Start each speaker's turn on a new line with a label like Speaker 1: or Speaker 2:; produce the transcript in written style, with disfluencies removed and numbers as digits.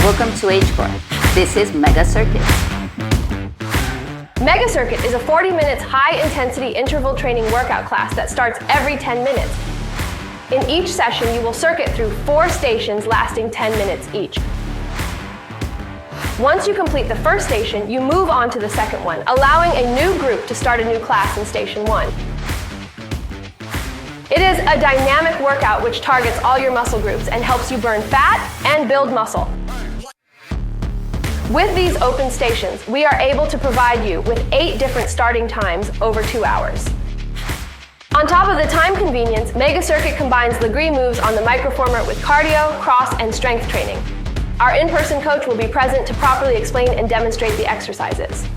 Speaker 1: Welcome to HIIT. This is Megacircuit.
Speaker 2: Megacircuit is a 40 minutes high-intensity interval training workout class that starts every 10 minutes. In each session, you will circuit through 4 stations lasting 10 minutes each. Once you complete the first station, you move on to the second one, allowing a new group to start a new class in Station 1. It is a dynamic workout which targets all your muscle groups and helps you burn fat and build muscle. With these open stations, we are able to provide you with 8 different starting times over 2 hours. On top of the time convenience, Megacircuit combines Lagree moves on the Microformer with cardio, cross, and strength training. Our in-person coach will be present to properly explain and demonstrate the exercises.